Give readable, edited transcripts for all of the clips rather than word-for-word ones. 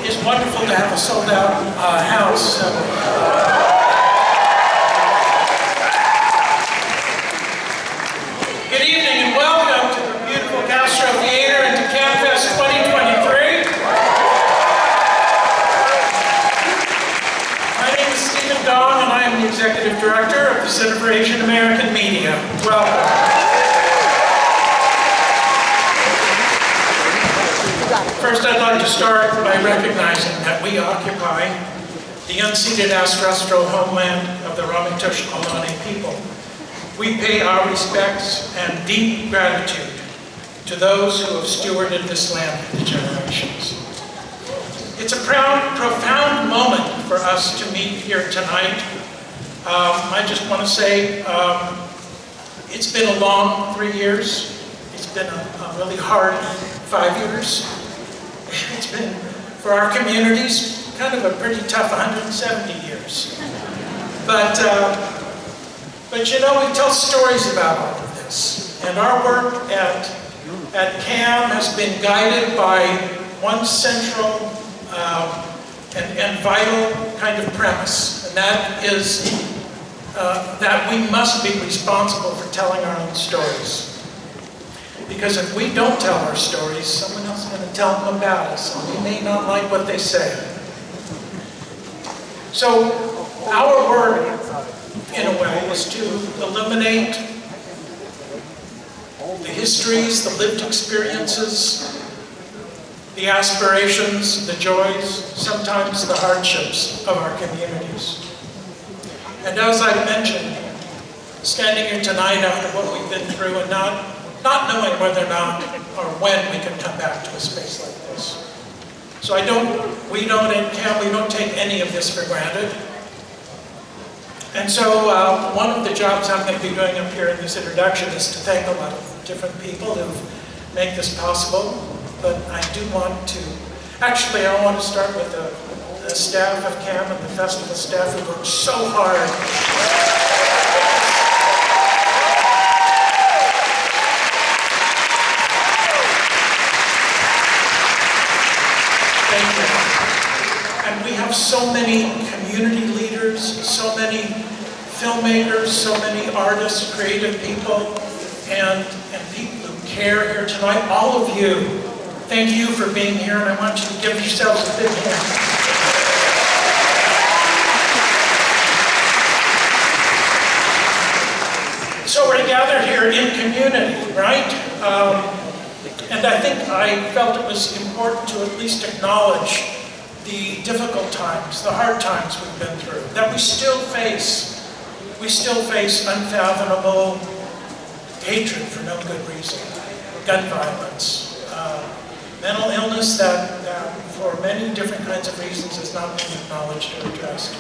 is wonderful to have a sold-out house. Good evening and welcome to the beautiful Castro Theater and to CAAMFest 2023. My name is Gong, and I am the Executive Director of the Center for Asian American Media. Welcome. First, I'd like to start by recognizing that we occupy the unceded ancestral homeland of the Ramaytush Ohlone people. We pay our respects and deep gratitude to those who have stewarded this land for generations. It's a profound moment for us to meet here tonight. I just want to say it's been a long 3 years. It's been a really hard 5 years. It's been, for our communities, kind of a pretty tough 170 years. But you know, we tell stories about all of this. And our work at CAAM has been guided by one central and vital kind of premise. And that is that we must be responsible for telling our own stories. Because if we don't tell our stories, someone else is going to tell them about us, and we may not like what they say. So our work, in a way, is to illuminate the histories, the lived experiences, the aspirations, the joys, sometimes the hardships of our communities. And as I mentioned, standing here tonight after what we've been through and not knowing whether or not or when we can come back to a space like this. So we don't take any of this for granted. And so one of the jobs I'm going to be doing up here in this introduction is to thank a lot of different people who make this possible. But I do want to, actually I want to start with the staff of CAAM and the festival staff who worked so hard. And we have so many community leaders, so many filmmakers, so many artists, creative people, and people who care here tonight. All of you, thank you for being here, and I want you to give yourselves a big hand. So we're gathered here in community, right? And I think I felt it was important to at least acknowledge the difficult times, the hard times we've been through, that we still face unfathomable hatred for no good reason, gun violence, mental illness that for many different kinds of reasons has not been acknowledged or addressed.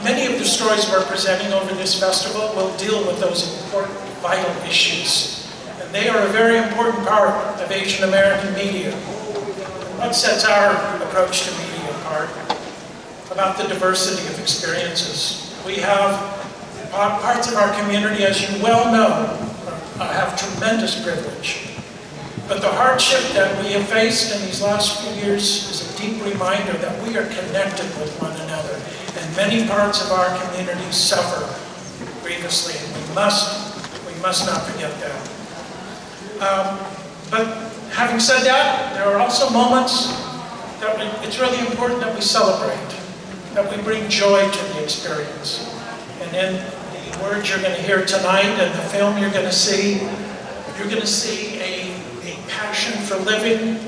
Many of the stories we're presenting over this festival will deal with those important, vital issues. They are a very important part of Asian American media. What sets our approach to media apart? About the diversity of experiences. We have parts of our community, as you well know, have tremendous privilege. But the hardship that we have faced in these last few years is a deep reminder that we are connected with one another. And many parts of our community suffer grievously, and we must not forget that. But having said that, there are also moments that it's really important that we celebrate, that we bring joy to the experience. And in the words you're going to hear tonight and the film you're going to see a passion for living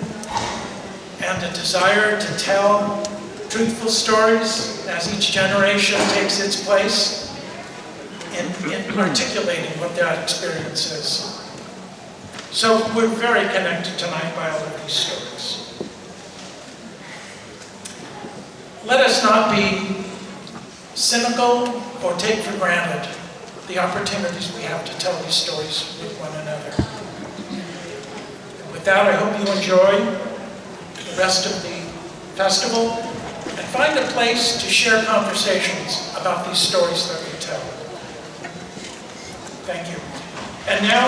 and a desire to tell truthful stories as each generation takes its place in articulating what that experience is. So we're very connected tonight by all of these stories. Let us not be cynical or take for granted the opportunities we have to tell these stories with one another. With that, I hope you enjoy the rest of the festival and find a place to share conversations about these stories that we tell. Thank you. And now,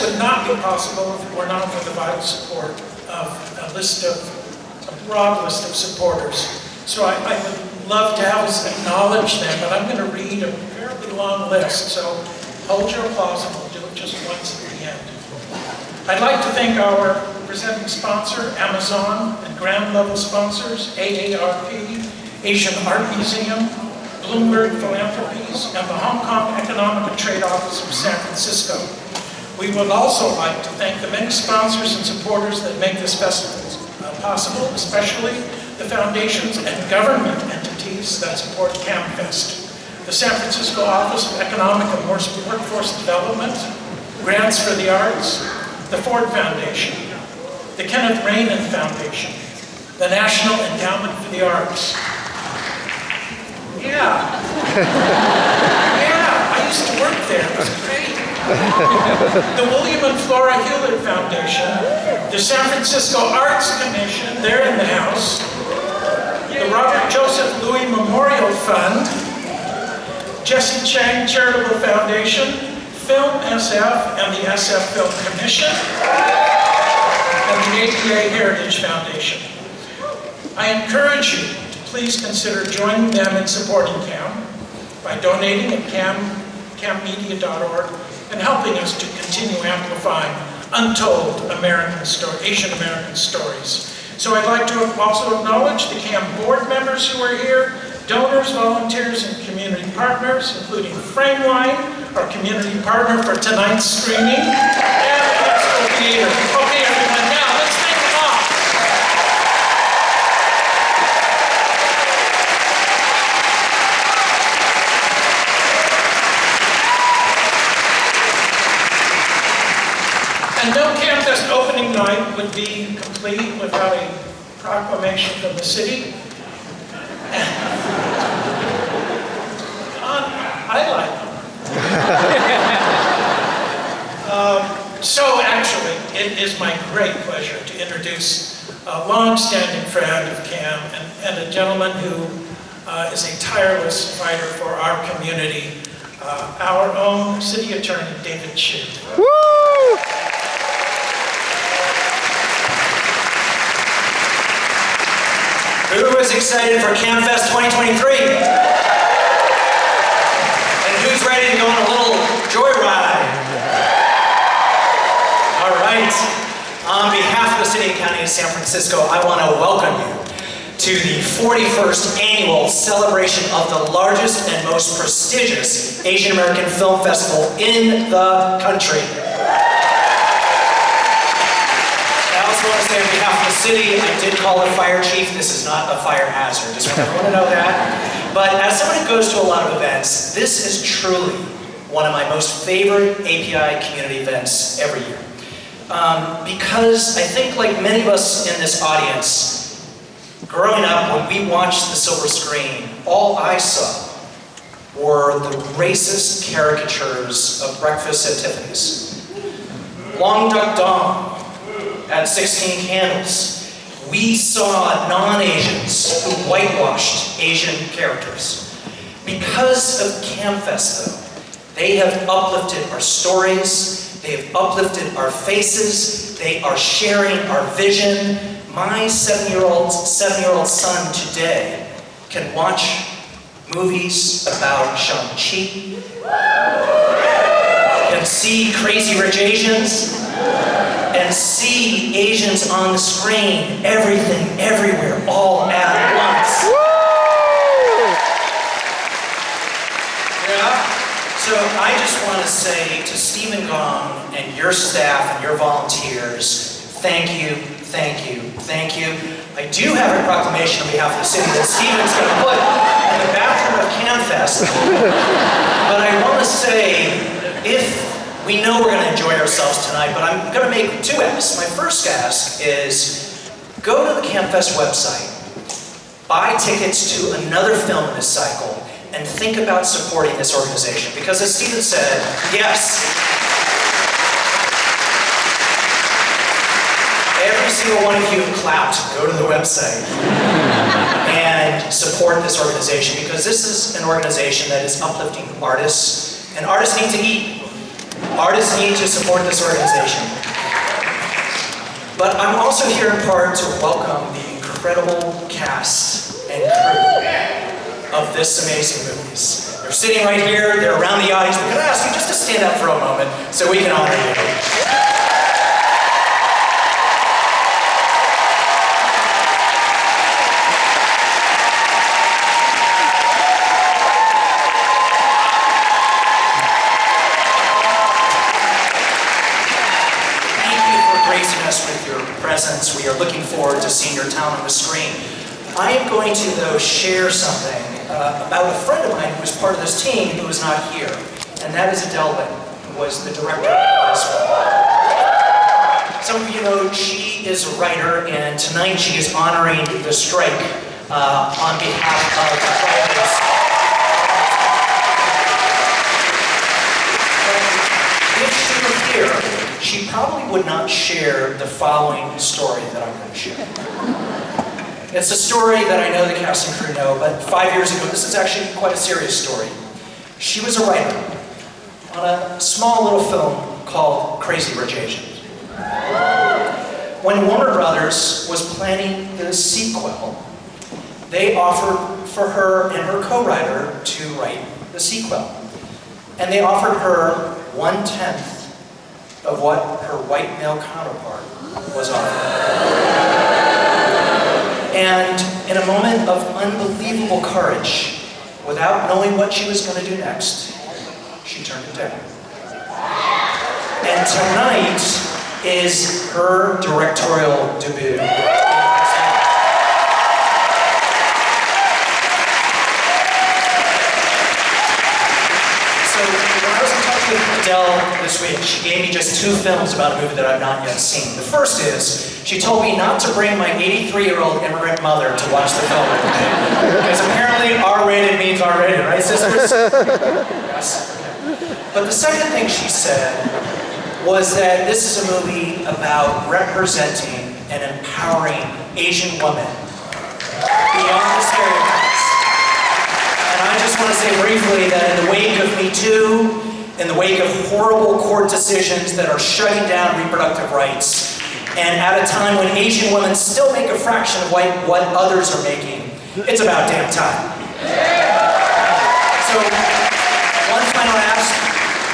would not be possible if it were not for the vital support of a broad list of supporters. So I would love to have us acknowledge them, but I'm going to read a fairly long list, so hold your applause and we'll do it just once at the end. I'd like to thank our presenting sponsor, Amazon, and ground level sponsors, AARP, Asian Art Museum, Bloomberg Philanthropies, and the Hong Kong Economic and Trade Office of San Francisco. We would also like to thank the many sponsors and supporters that make this festival possible, especially the foundations and government entities that support CAAMFest. The San Francisco Office of Economic and Workforce Development, Grants for the Arts, the Ford Foundation, the Kenneth Rainin Foundation, the National Endowment for the Arts. Yeah, I used to work there, it was great. The William and Flora Hewlett Foundation, the San Francisco Arts Commission, they're in the house, the Robert Joseph Louis Memorial Fund, Jesse Chang Charitable Foundation, Film SF and the SF Film Commission, and the APA Heritage Foundation. I encourage you to please consider joining them in supporting CAAM by donating at caammedia.org and helping us to continue amplifying untold Asian American stories. So I'd like to also acknowledge the CAAM board members who are here, donors, volunteers, and community partners, including Frameline, our community partner for tonight's screening, and Castro Theater. Okay, everyone, now let's take them off. And no CAAMFest opening night would be complete without a proclamation from the city. I like them. So actually, it is my great pleasure to introduce a long-standing friend of CAAM and a gentleman who is a tireless fighter for our community, our own city attorney, David Chiu. Woo! Who is excited for CAAMFest 2023? And who's ready to go on a little joyride? All right. On behalf of the City and County of San Francisco, I want to welcome you to the 41st annual celebration of the largest and most prestigious Asian American Film Festival in the country. I also want to say on behalf of the city, I did call it fire chief. This is not a fire hazard. Just want everyone to know that. But as someone who goes to a lot of events, this is truly one of my most favorite API community events every year. Because I think, like many of us in this audience, growing up, when we watched the silver screen, all I saw were the racist caricatures of Breakfast at Tiffany's. Long Duck Dong at 16 Candles. We saw non-Asians who whitewashed Asian characters. Because of CAAMFest, though, they have uplifted our stories, they have uplifted our faces, they are sharing our vision. My seven-year-old son today can watch movies about Shang-Chi, can see Crazy Rich Asians, and see Asians on the screen, everything, everywhere, all at once. Yeah? So I just want to say to Stephen Gong and your staff and your volunteers, thank you, thank you, thank you. I do have a proclamation on behalf of the city that Stephen's going to put in the bathroom of CAAMFest. But I want to say, we know we're going to enjoy ourselves tonight, but I'm going to make two asks. My first ask is, go to the CAAMFest website, buy tickets to another film in this cycle, and think about supporting this organization. Because as Stephen said, yes, every single one of you clapped, go to the website and support this organization, because this is an organization that is uplifting artists, and artists need to eat. artists need to support this organization. But I'm also here in part to welcome the incredible cast and crew of this amazing movies. They're sitting right here, they're around the audience. We're gonna ask you just to stand up for a moment so we can honor you. We are looking forward to seeing your talent on the screen. I am going to, though, share something about a friend of mine who was part of this team who is not here, and that is Adele, who was the director of this film. Some of you know she is a writer, and tonight she is honoring the strike on behalf of the writers. If she were here, she probably would not share the following story that I'm going to share. It's a story that I know the cast and crew know, but 5 years ago, this is actually quite a serious story. She was a writer on a small little film called Crazy Rich Asians. When Warner Brothers was planning the sequel, they offered for her and her co-writer to write the sequel. And they offered her 1/10 of what her white male counterpart was offered. And in a moment of unbelievable courage, without knowing what she was going to do next, she turned it down. And tonight is her directorial debut. With Adele this week, she gave me just 2 films about a movie that I've not yet seen. The first is, she told me not to bring my 83-year-old immigrant mother to watch the film with me. Because apparently R-rated means R-rated, right, sisters? Yes. Okay. But the second thing she said was that this is a movie about representing and empowering Asian women beyond the stereotypes. And I just want to say briefly that in the wake of Me Too, in the wake of horrible court decisions that are shutting down reproductive rights, and at a time when Asian women still make a fraction of what others are making, it's about damn time. So, one final ask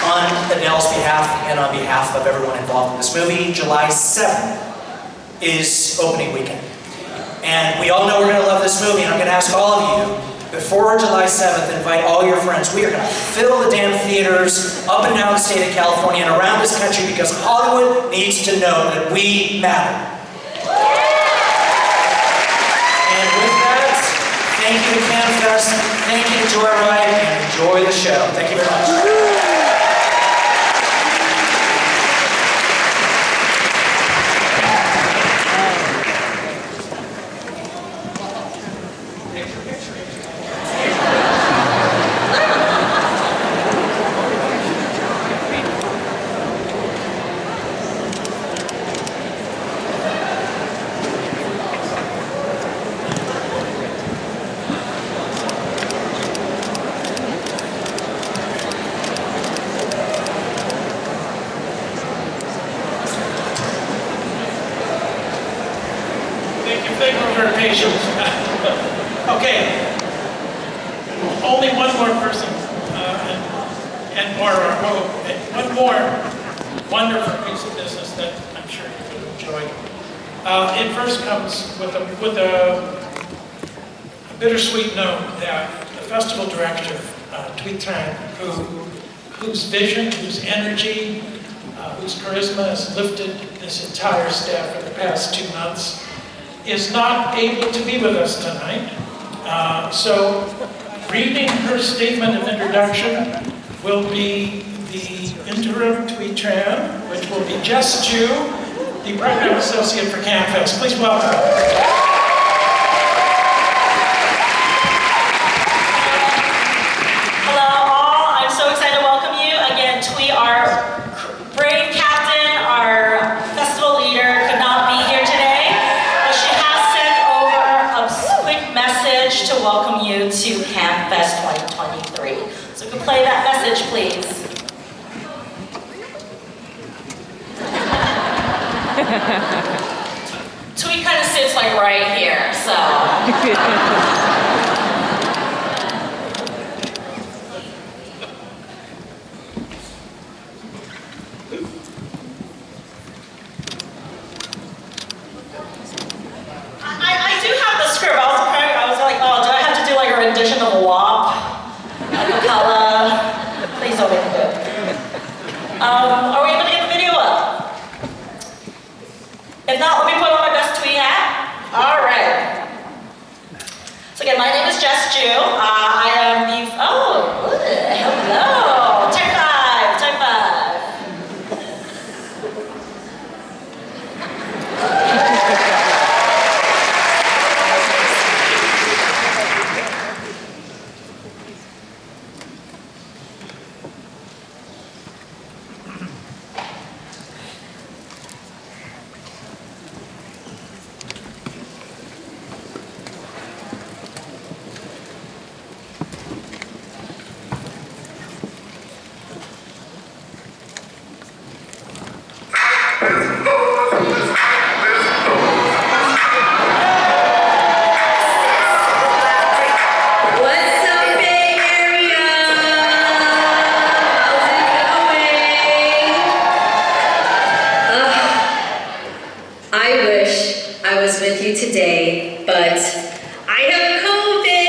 on Adele's behalf and on behalf of everyone involved in this movie. July 7th is opening weekend. And we all know we're going to love this movie, and I'm going to ask all of you, before July 7th, invite all your friends. We are going to fill the damn theaters up and down the state of California and around this country because Hollywood needs to know that we matter. And with that, thank you to CAAMFest, thank you to Joyride, and enjoy the show. Thank you very much. Thank you for your patience. Okay. Only one more person, and one more wonderful piece of business that I'm sure you will enjoy. It first comes with a bittersweet note that the festival director, Thuy Tran, whose vision, whose energy, whose charisma has lifted this entire staff for the past 2 months, is not able to be with us tonight. So reading her statement of introduction will be the interim Thuy Tran, which will be Jess Chiu, the program associate for CAAMFest. Please welcome. Hello all, I'm so excited to welcome you. Again, Thuy, our brave captain, our festival leader, could not be here today, but she has sent over a quick message to welcome you to CAAMFest 2023. So if you could play that message, please. Thuy kind of sits like right here, so. I do have the script. I was like, oh, do I have to do like a rendition of WAP? A cappella? Please don't make me do it. Are we able to get the video up? If not, let me put on my best Thuy hat. All right. So again, my name is Jess Chiu. I am the, hello. Take five, take five. Today, but I have COVID!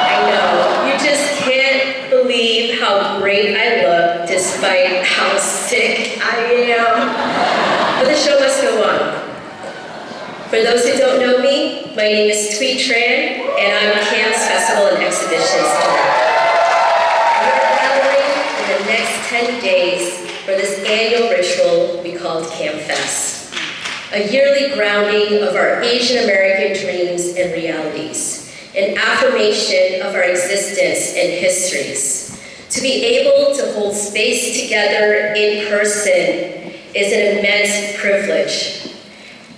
I know, you just can't believe how great I look despite how sick I am. But the show must go on. For those who don't know me, my name is Thuy Tran, and I'm CAAM's Festival and Exhibitions Director. We're gathering in the next 10 days for this annual ritual we called CAAMFest. A yearly grounding of our Asian American dreams and realities, an affirmation of our existence and histories. To be able to hold space together in person is an immense privilege.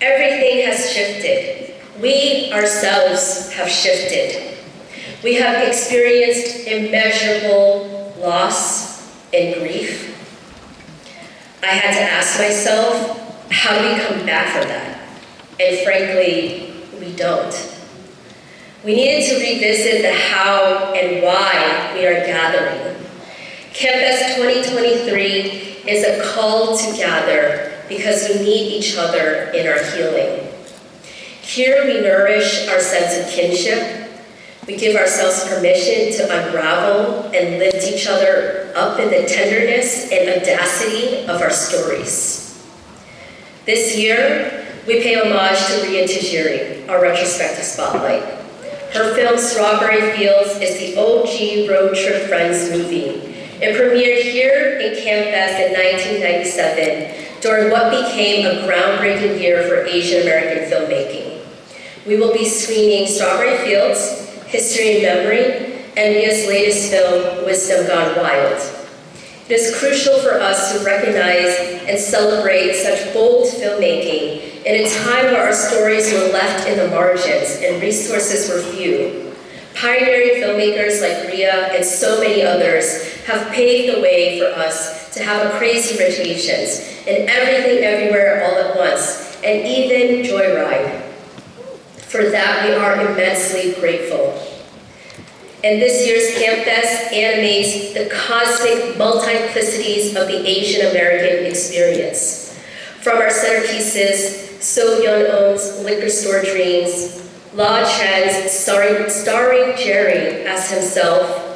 Everything has shifted. We ourselves have shifted. We have experienced immeasurable loss and grief. I had to ask myself, how do we come back from that? And frankly, we don't. We needed to revisit the how and why we are gathering. CAAMFest 2023 is a call to gather because we need each other in our healing. Here we nourish our sense of kinship. We give ourselves permission to unravel and lift each other up in the tenderness and audacity of our stories. This year, we pay homage to Ria Tajiri, our retrospective spotlight. Her film Strawberry Fields is the OG Road Trip Friends movie. It premiered here in CAAMFest in 1997 during what became a groundbreaking year for Asian American filmmaking. We will be screening Strawberry Fields, History and Memory, and Ria's latest film, Wisdom Gone Wild. It is crucial for us to recognize and celebrate such bold filmmaking in a time where our stories were left in the margins and resources were few. Pioneering filmmakers like Ria and so many others have paved the way for us to have a Crazy Rich Asians and Everything Everywhere All at Once, and even Joyride. For that, we are immensely grateful. And this year's CAAMFest animates the cosmic multiplicities of the Asian American experience. From our centerpieces, So Yeon-eun's Liquor Store Dreams, La Chan's starring Jerry as himself,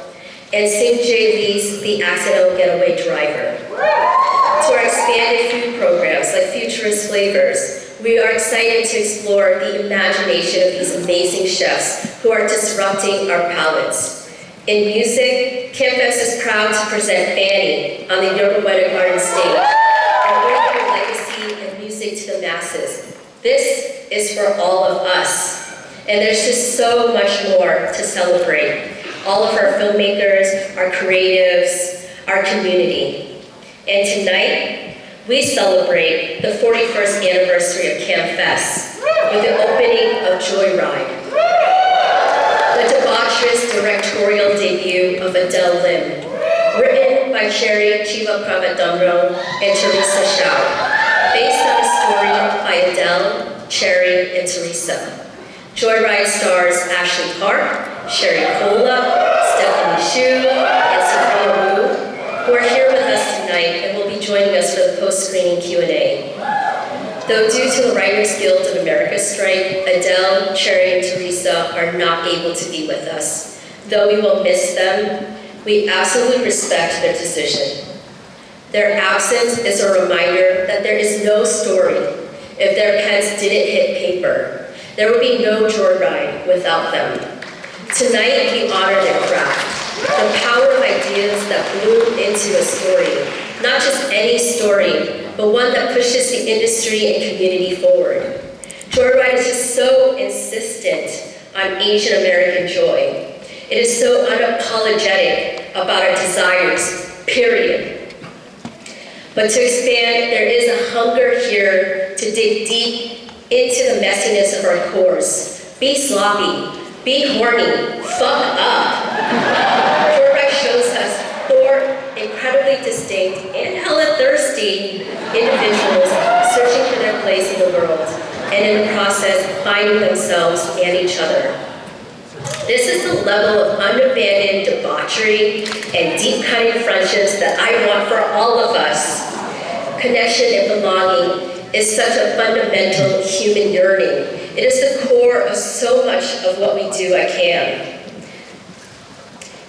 and Sing Jae Lee's The Accidental Getaway Driver. To our expanded food programs like Futurist Flavors, we are excited to explore the imagination of these amazing chefs who are disrupting our palates. In music, CAAMFest is proud to present Fanny on the Yoga Wedding Garden stage and bring their legacy and music to the masses. This is for all of us. And there's just so much more to celebrate. All of our filmmakers, our creatives, our community. And tonight, we celebrate the 41st anniversary of CAAMFest with the opening of Joyride, the debaucherous directorial debut of Adele Lim, written by Cherry Chiva Pramadamro and Teresa Shao, based on a story by Adele, Cherry, and Teresa. Joyride stars Ashley Park, Sherry Cola, Stephanie Chiu, and Sabrina Wu, who are here with us tonight and will be joining us for the post-screening Q&A. Though due to the Writers Guild of America strike, Adele, Cherry, and Teresa are not able to be with us. Though we will miss them, we absolutely respect their decision. Their absence is a reminder that there is no story if their pens didn't hit paper. There would be no Joyride without them. Tonight, we honor their craft, the power of ideas that bloom into a story, not just any story, but one that pushes the industry and community forward. Joyride is just so insistent on Asian American joy. It is so unapologetic about our desires, period. But to expand, there is a hunger here to dig deep into the messiness of our cores. Be sloppy, be horny, fuck up. Joyride shows us 4 incredibly distinct and hella thirsty individuals searching for their place in the world, and in the process, finding themselves and each other. This is the level of unabandoned debauchery and deep-cutting friendships that I want for all of us. Connection and belonging is such a fundamental human yearning. It is the core of so much of what we do at CAAM.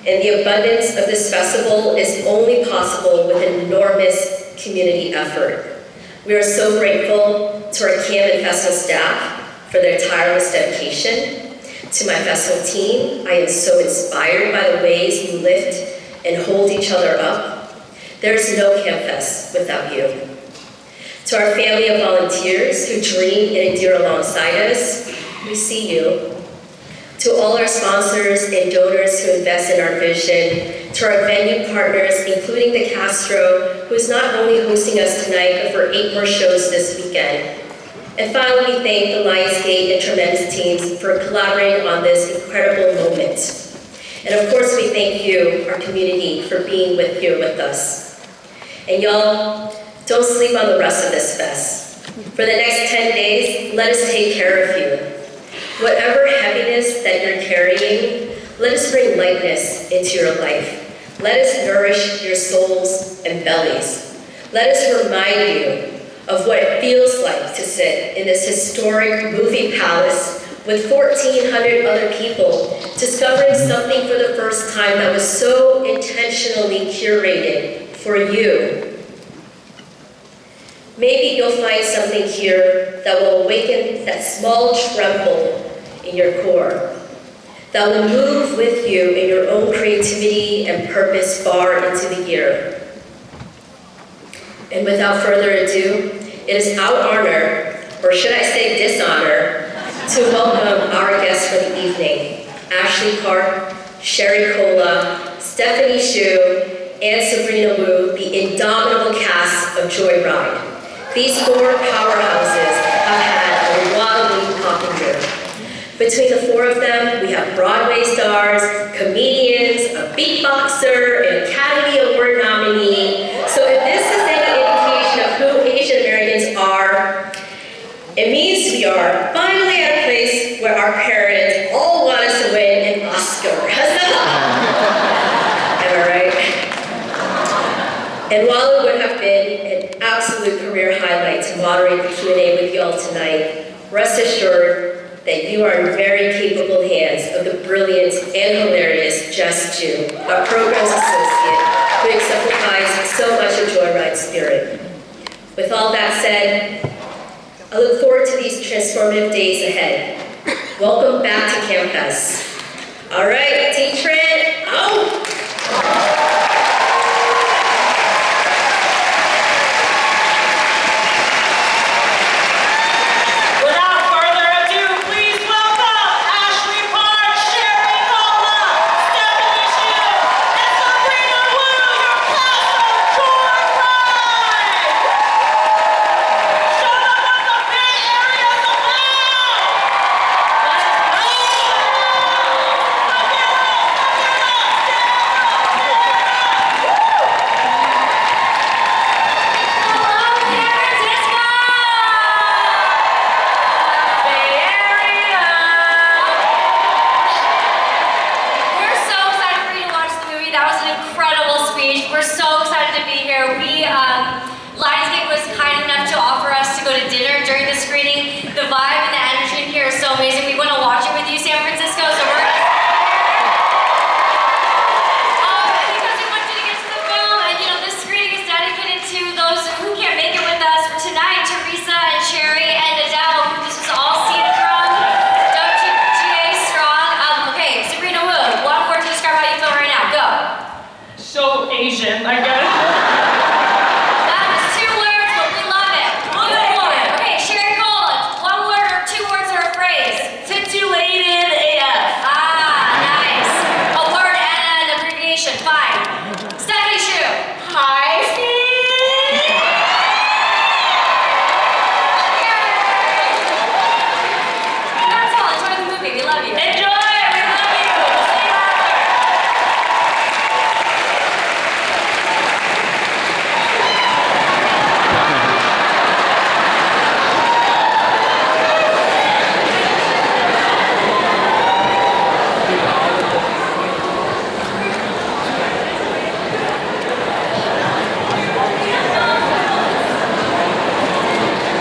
And the abundance of this festival is only possible with an enormous community effort. We are so grateful to our CAAM and festival staff for their tireless dedication. To my festival team, I am so inspired by the ways you lift and hold each other up. There is no CAAMFest without you. To our family of volunteers who dream and endure alongside us, we see you. To all our sponsors and donors who invest in our vision, to our venue partners, including the Castro, who is not only hosting us tonight, but for 8 more shows this weekend. And finally, we thank the Lionsgate and Tremendous teams for collaborating on this incredible moment. And of course, we thank you, our community, for being here with us. And y'all, don't sleep on the rest of this fest. For the next 10 days, let us take care of you. Whatever heaviness that you're carrying, let us bring lightness into your life. Let us nourish your souls and bellies. Let us remind you of what it feels like to sit in this historic movie palace with 1,400 other people, discovering something for the first time that was so intentionally curated for you. Maybe you'll find something here that will awaken that small tremble in your core, that will move with you in your own creativity and purpose far into the year. And without further ado, it is our honor, or should I say dishonor, to welcome our guests for the evening, Ashley Park, Sherry Cola, Stephanie Chiu, and Sabrina Wu, the indomitable cast of Joyride. These 4 powerhouses have had a lot of lead popping here. Between the 4 of them, we have Broadway stars, comedians, a beatboxer, an Academy Award nominee. So if this is any indication of who Asian Americans are, it means we are finally at a place where our parents all want us to win an Oscar. Huzzah! Am I right? And while it would have been an absolute career highlight to moderate the Q&A with y'all tonight, rest assured that you are in very capable hands of the brilliant and hilarious Jess, Chiu, our program's associate, who exemplifies so much of Joyride's spirit. With all that said, I look forward to these transformative days ahead. Welcome back to CAAMFest. All right, Thuy Tran, out!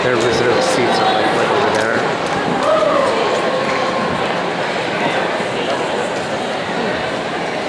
their reserved seats are like